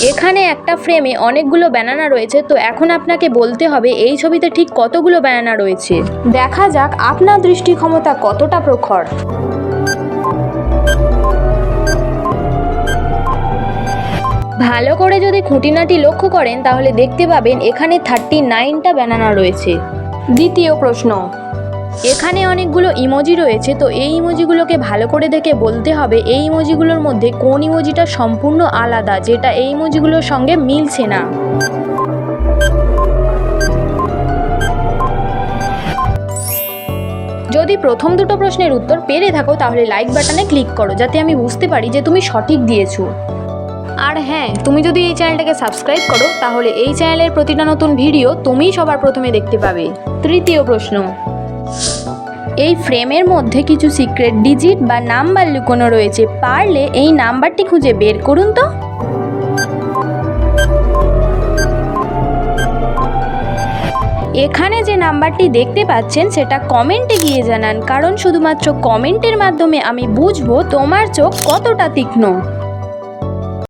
এখানে একটা ফ্রেমে অনেকগুলো ব্যানানা রয়েছে, তো এখন আপনাকে বলতে হবে এই ছবিতে ঠিক কতগুলো ব্যানানা রয়েছে। দেখা যাক আপনার দৃষ্টি ক্ষমতা কতটা প্রখর। ভালো করে যদি খুঁটিনাটি লক্ষ্য করেন তাহলে দেখতে পাবেন এখানে 39টা ব্যানানা রয়েছে। দ্বিতীয় প্রশ্ন, এখানে অনেকগুলো ইমোজি রয়েছে, তো এই ইমোজিগুলোকে ভালো করে দেখে বলতে হবে এই ইমোজিগুলোর মধ্যে কোন ইমোজিটা সম্পূর্ণ আলাদা, যেটা এই ইমোজিগুলোর সঙ্গে মিলছে না। যদি প্রথম দুটো প্রশ্নের উত্তর পেরে থাকো তাহলে লাইক বাটনে ক্লিক করো, যাতে আমি বুঝতে পারি যে তুমি সঠিক দিয়েছো। আর হ্যাঁ, তুমি যদি এই চ্যানেলটাকে সাবস্ক্রাইব করো তাহলে এই চ্যানেলের প্রতিটা নতুন ভিডিও তুমিই সবার প্রথমে দেখতে পাবে। তৃতীয় প্রশ্ন, এই ফ্রেমের মধ্যে কিছু সিক্রেট ডিজিট বা নাম্বার লুকোনো রয়েছে, পারলে এই নাম্বারটি খুঁজে বের করুন তো। এখানে যে নাম্বারটি দেখতে পাচ্ছেন সেটা কমেন্টে গিয়ে জানান, কারণ শুধুমাত্র কমেন্টের মাধ্যমে আমি বুঝবো তোমার চোখ কতটা তীক্ষ্ণ।